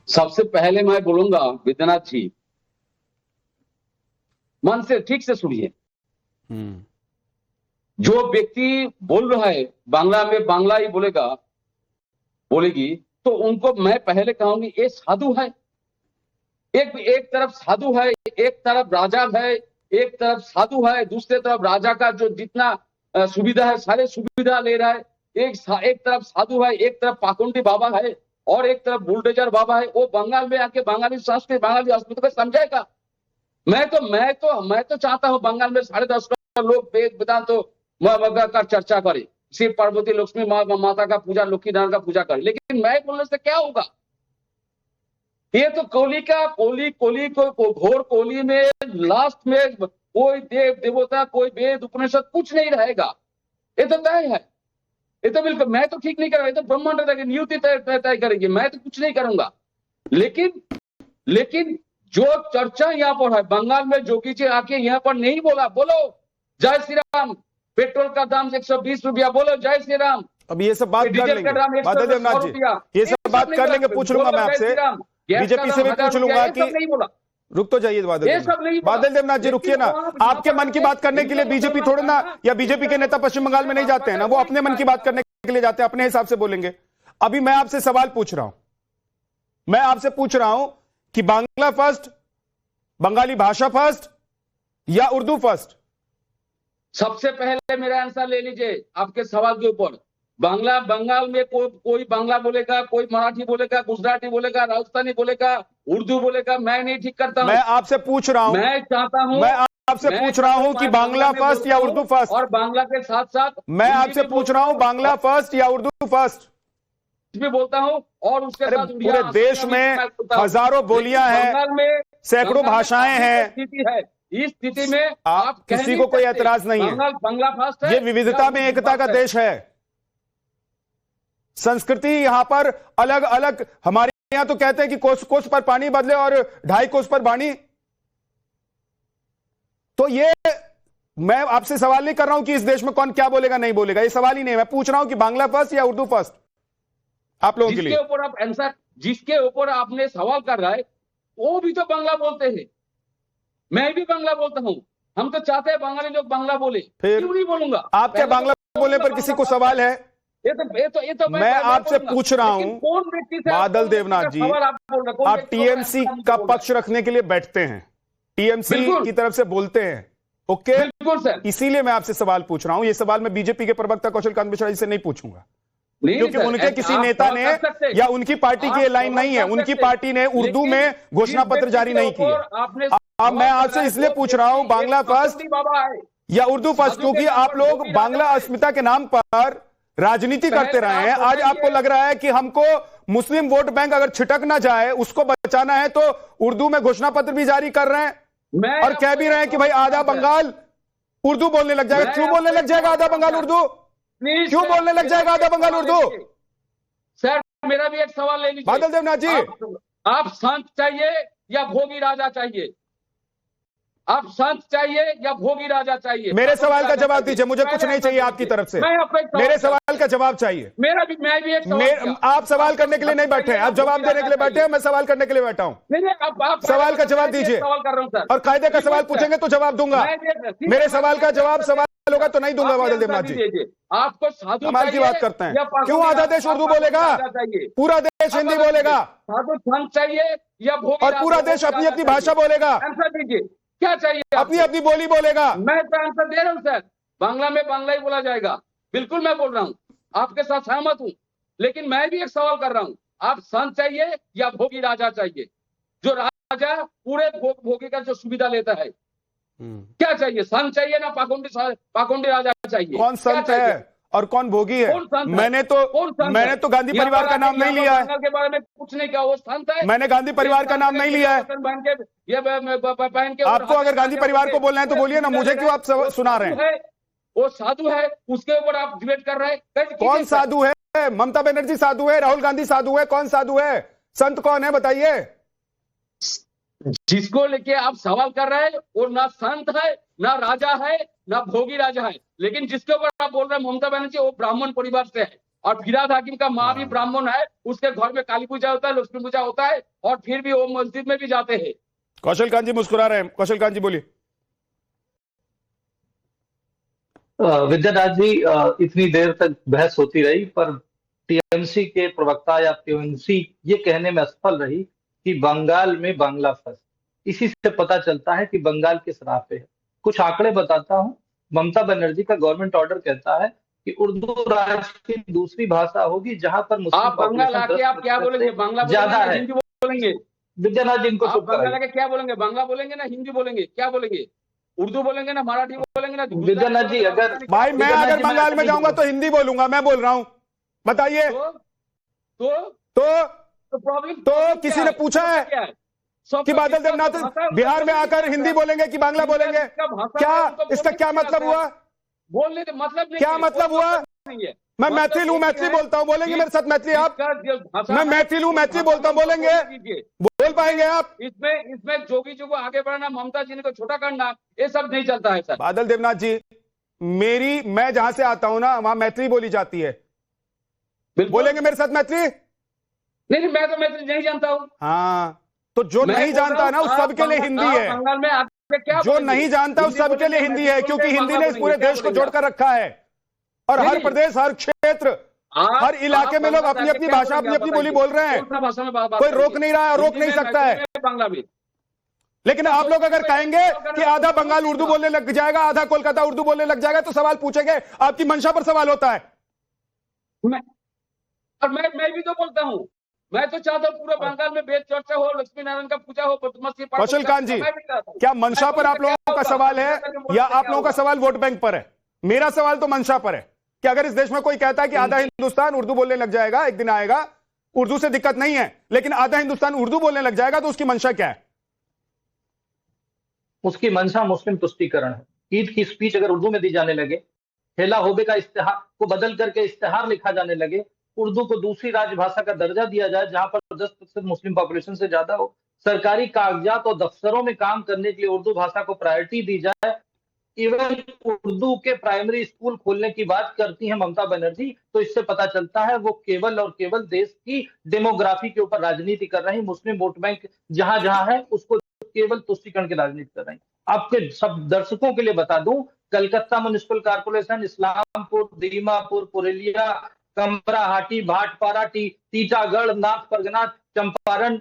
सबसे पहले मैं बोलूंगा विद्यानाथ जी, मन से ठीक से सुनिए। जो व्यक्ति बोल रहा है बांग्ला में बांग्ला ही बोलेगी, तो उनको मैं पहले कहूंगी ये साधु है। एक तरफ साधु है, एक तरफ राजा है, एक तरफ साधु है, दूसरे तरफ राजा का जो जितना सुविधा है सारे सुविधा ले रहा है। एक तरफ साधु है, एक तरफ पाखंडी बाबा है और एक तरफ बुलडोजर बाबा है। वो बंगाल में आके बंगाली संस्कृति बांगाली अस्मिता को समझाएगा। मैं तो चाहता हूं बंगाल में 10.5 करोड़ लोग वेद वेदांत का चर्चा करे, शिव पार्वती लक्ष्मी माता का पूजा, लक्ष्मी नारायण का पूजा करे, लेकिन मैं बोलने से क्या होगा? ये तो कोली को घोर कोली में लास्ट में कोई देव देवता, कोई वेद उपनिषद कुछ नहीं रहेगा। ये तो तय है। ये तो बिल्कुल मैं तो ठीक नहीं कर रहा। ये तो ब्रह्मांड नियुक्ति तय करेगी, मैं तो कुछ नहीं करूंगा। लेकिन जो चर्चा यहाँ पर है, बंगाल में जोगी जी आके यहाँ पर नहीं बोला, बोलो जय श्री राम, पेट्रोल का दाम 120 रुपया, बोलो जय श्री राम। अब ये सब बात कर लेंगे बादल देवनाथ जी, ये सब बात कर लेंगे। पूछ लूंगा मैं आपसे, बीजेपी से भी पूछ लूंगा कि रुक तो जाइए बादल देवनाथ जी, रुकिए ना। आपके मन की बात करने के लिए बीजेपी थोड़े ना, या बीजेपी के नेता पश्चिम बंगाल में नहीं जाते हैं ना, वो अपने मन की बात करने के लिए जाते हैं, अपने हिसाब से बोलेंगे। अभी मैं आपसे सवाल पूछ रहा हूं, मैं आपसे पूछ रहा हूं कि बांग्ला फर्स्ट, बंगाली भाषा फर्स्ट या उर्दू फर्स्ट? सबसे पहले मेरा आंसर ले लीजिए आपके सवाल के ऊपर। बंगाल में कोई बांग्ला बोलेगा, कोई मराठी बोलेगा, गुजराती बोलेगा, राजस्थानी बोलेगा, उर्दू बोलेगा, मैं नहीं ठीक करता हूं। मैं आपसे पूछ रहा हूं, मैं चाहता हूं, मैं आपसे पूछ रहा हूं कि बांग्ला फर्स्ट या उर्दू फर्स्ट? और बांग्ला के साथ साथ मैं आपसे पूछ रहा हूं बांग्ला फर्स्ट या उर्दू फर्स्ट भी बोलता हूं, और उसके साथ पूरे देश में हजारों बोलियां हैं, सैकड़ों भाषाएं हैं। इस स्थिति में आप किसी को कोई एतराज नहीं है। बांग्ला फर्स्ट है, ये विविधता में एकता का देश है। संस्कृति यहां पर अलग अलग, हमारे यहां तो कहते हैं कि कोस पर पानी बदले और 2.5 कोस पर बाणी। तो ये मैं आपसे सवाल नहीं कर रहा हूं कि इस देश में कौन क्या बोलेगा नहीं बोलेगा, ये सवाल ही नहीं है। मैं पूछ रहा हूं कि बांग्ला फर्स्ट या उर्दू फर्स्ट आप लोगों के लिए? ऊपर आप आंसर, जिसके ऊपर आपने सवाल कर रहा है वो भी तो बांग्ला बोलते हैं, मैं भी बांग्ला बोलता हूं। हम तो चाहते हैं बंगाली लोग बांग्ला बोले, फिर क्यों नहीं बोलूंगा? आप क्या बांग्ला बोलने पर किसी को सवाल है? ये तो मैं आपसे पूछ रहा हूं बादल देवनाथ जी, आप टीएमसी का पक्ष रखने के लिए बैठते हैं, टीएमसी की तरफ से बोलते हैं, ओके? बिल्कुल सर, इसीलिए मैं आपसे सवाल पूछ रहा हूं। ये सवाल मैं बीजेपी के प्रवक्ता कौशल कांत मिश्रा जी से नहीं पूछूंगा, क्योंकि उनके किसी नेता ने या उनकी पार्टी की ये लाइन नहीं है। उनकी पार्टी ने उर्दू में घोषणा पत्र जारी नहीं किया। अब मैं आपसे इसलिए पूछ रहा हूं बांग्ला फर्स्ट या उर्दू फर्स्ट, क्योंकि आप लोग बांग्ला अस्मिता के नाम पर राजनीति करते रहे हैं। आज आपको लग रहा है कि हमको मुस्लिम वोट बैंक अगर छिटक ना जाए उसको बचाना है, तो उर्दू में घोषणा पत्र भी जारी कर रहे हैं और कह भी रहे हैं कि भाई आधा बंगाल उर्दू बोलने लग जाएगा। क्यों बोलने लग जाएगा आधा बंगाल उर्दू? क्यों बोलने लग जाएगा आधा बंगाल उर्दू? सर मेरा भी एक सवाल ले लीजिए बादल देवनाथ जी, आप संत चाहिए या भोगी राजा चाहिए? आप संत चाहिए या भोगी राजा चाहिए? मेरे सवाल का जवाब दीजिए, मुझे कुछ नहीं चाहिए आपकी तरफ से। मेरे सवाल का जवाब चाहिए। मैं भी एक सवाल, आप सवाल करने के लिए नहीं बैठे हैं, आप जवाब देने के लिए बैठे हैं, मैं सवाल करने के लिए बैठा हूं। सवाल का जवाब दीजिए, सवाल कर रहा हूं सर, और कायदे का सवाल पूछेंगे तो जवाब दूंगा। मेरे सवाल का जवाब सवाल होगा तो नहीं दूंगा। बादल देवनाथ जी आपको साधु कमाल की बात करते हैं। क्यों आधा देश उर्दू बोलेगा, पूरा देश हिंदी बोलेगा? साधु संत चाहिए या भोगी? और पूरा देश अपनी अपनी भाषा बोलेगा। आंसर दीजिए, क्या चाहिए? अपनी अपनी बोली बोलेगा। मैं तो आंसर दे रहा हूं सर, बांग्ला में बांग्ला ही बोला जाएगा। बिल्कुल मैं बोल रहा हूं, आपके साथ सहमत हूं, लेकिन मैं भी एक सवाल कर रहा हूं, आप संत चाहिए या भोगी राजा चाहिए? जो राजा पूरे भोगी का जो सुविधा लेता है, क्या चाहिए? संत चाहिए ना पाखंडी राजा चाहिए? कौन संत है और कौन भोगी है? मैंने तो गांधी परिवार का नाम नहीं लिया है, के बारे में कुछ नहीं कहा। वो संत है, मैंने गांधी परिवार का नाम नहीं लिया है। पहन के आपको अगर गांधी परिवार को बोलना है तो बोलिए ना, मुझे क्यों आप सुना रहे हैं? वो साधु है, उसके ऊपर आप डिबेट कर रहे हैं। कौन साधु है? ममता बनर्जी साधु है, राहुल गांधी साधु है, कौन साधु है? संत कौन है बताइए? जिसको लेके आप सवाल कर रहे हैं वो ना संत है, ना राजा है, ना भोगी राजा है, लेकिन जिसके ऊपर आप बोल रहे हैं ममता बनर्जी, वो ब्राह्मण परिवार से है। और फिराद हाकिम का माँ भी ब्राह्मण है, उसके घर में काली पूजा होता है, लक्ष्मी पूजा होता है, और फिर भी वो मस्जिद में भी जाते हैं। कौशल कांत जी मुस्कुरा रहे हैं। कौशल कांत जी बोलिए। विद्यानाथ जी, इतनी देर तक बहस होती रही, पर टीएमसी के प्रवक्ता या टीएमसी ये कहने में असफल रही कि बंगाल में बांग्ला फंस। इसी से पता चलता है कि बंगाल किस राह पे है। कुछ आंकड़े बताता हूं। ममता बनर्जी का गवर्नमेंट ऑर्डर कहता है कि उर्दू राज्य की दूसरी भाषा होगी जहां पर मुस्लिम आप बंगाल आके आप क्या बोलेंगे? बांग्ला ज्यादा बोलेंगे, है। हिंदी बोलेंगे? विद्यानाथ जी, इनको आप बंगाल आके क्या बोलेंगे? बांग्ला बोलेंगे ना हिंदी बोलेंगे? क्या बोलेंगे? उर्दू बोलेंगे ना मराठी बोलेंगे ना? विद्यानाथ जी, अगर भाई मैं अगर बंगाल में जाऊंगा तो हिंदी बोलूंगा, मैं बोल रहा हूं, बताइए। तो प्रॉब्लम किसी ने पूछा है कि बादल देवनाथ बिहार में आकर हिंदी बोलेंगे कि बांग्ला बोलेंगे? क्या इसका क्या मतलब हुआ? बोलने का मतलब क्या मतलब हुआ? मैं मैथिल हूं, मैथिली बोलता हूं, बोलेंगे मेरे साथ मैथिली आप? मैं मैथिल हूं, मैथिली बोलता हूं, बोलेंगे? बोल पाएंगे आप? इसमें जोगी जी को आगे बढ़ाना, ममता जी ने को छोटा करना, ये सब नहीं चलता है सर। बादल देवनाथ जी, मैं जहां से आता हूं ना, वहां मैथिली बोली जाती है। बोलेंगे मेरे साथ मैथिली? नहीं, मैं तो मैथिली नहीं जानता हूं। हाँ, तो जो नहीं जानता है ना उस सबके लिए हिंदी है। बंगाल में आके क्या जो नहीं जानता उस सबके लिए हिंदी है, क्योंकि हिंदी ने इस पूरे देश को जोड़कर रखा है। और हर प्रदेश, हर क्षेत्र, हर इलाके में लोग अपनी अपनी भाषा, अपनी अपनी बोली बोल रहे हैं। कोई रोक नहीं रहा है और रोक नहीं सकता है। बांग्ला में लेकिन आप लोग अगर कहेंगे कि आधा बंगाल उर्दू बोलने लग जाएगा, आधा कोलकाता उर्दू बोलने लग जाएगा, तो सवाल पूछेंगे, आपकी मंशा पर सवाल होता है। मैं भी तो बोलता हूँ, मैं तो चाहता हूँ पूरा बंगाल में वेद चर्चा हो, लक्ष्मी नारायण का पूजा हो, कौशल कांत जी, क्या मंशा पर आप लोगों का सवाल है या आप लोगों का सवाल वोट बैंक पर है? मेरा सवाल तो मंशा पर है कि अगर इस देश में कोई कहता है कि आधा हिंदुस्तान उर्दू बोलने लग जाएगा, एक दिन आएगा, उर्दू से दिक्कत नहीं है, लेकिन आधा हिंदुस्तान उर्दू बोलने लग जाएगा, तो उसकी मंशा क्या है? उसकी मंशा मुस्लिम तुष्टीकरण है। ईद की स्पीच अगर उर्दू में दी जाने लगे, हेला होबे का इश्तिहार को बदल करके इश्तिहार लिखा जाने लगे, उर्दू को दूसरी राजभाषा का दर्जा दिया जाए जहां पर 10% मुस्लिम पॉपुलेशन से ज्यादा हो, सरकारी कागजात और दफ्तरों में काम करने के लिए उर्दू भाषा को प्रायोरिटी दी जाए, इवन उर्दू के प्राइमरी स्कूल खोलने की बात करती हैं ममता बनर्जी, तो इससे पता चलता है वो केवल और केवल देश की डेमोग्राफी के ऊपर राजनीति कर रही। मुस्लिम वोट बैंक जहां जहां है उसको केवल तुष्टीकरण की राजनीति कर रही। आपके सब दर्शकों के लिए बता दूं, कलकत्ता म्युनिसिपल कॉर्पोरेशन, इस्लामपुर, दीमापुर, पुरुलिया, कमराहाटी, भाटपारा, टीटागढ़, नाथ परगना, चंपारण,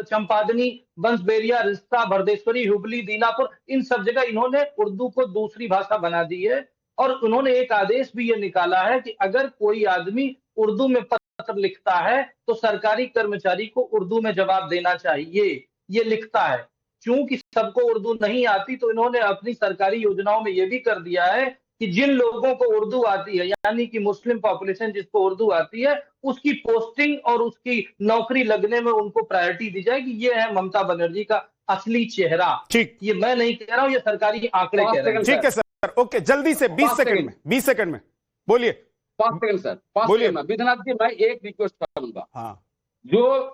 चंपादनी, बंसबेरिया, रिश्ता, भरदेश्वरी, हुबली, दीनापुर, इन सब जगह इन्होंने उर्दू को दूसरी भाषा बना दी है। और उन्होंने एक आदेश भी ये निकाला है कि अगर कोई आदमी उर्दू में पत्र लिखता है तो सरकारी कर्मचारी को उर्दू में जवाब देना चाहिए, ये लिखता है। क्योंकि सबको उर्दू नहीं आती, तो इन्होंने अपनी सरकारी योजनाओं में यह भी कर दिया है कि जिन लोगों को उर्दू आती है, यानी कि मुस्लिम पॉपुलेशन जिसको उर्दू आती है, उसकी पोस्टिंग और उसकी नौकरी लगने में उनको प्रायोरिटी दी जाएगी। ये है ममता बनर्जी का असली चेहरा। ठीक, ये मैं नहीं कह रहा हूं, ये सरकारी आंकड़े कह रहे हैं। ठीक है सर, ओके, जल्दी से 20 सेकंड में बोलिए। 5 सेकंड सर, 5 सेकंड में। विद्यानाथ जी, मैं एक रिक्वेस्ट करूंगा। हाँ, जो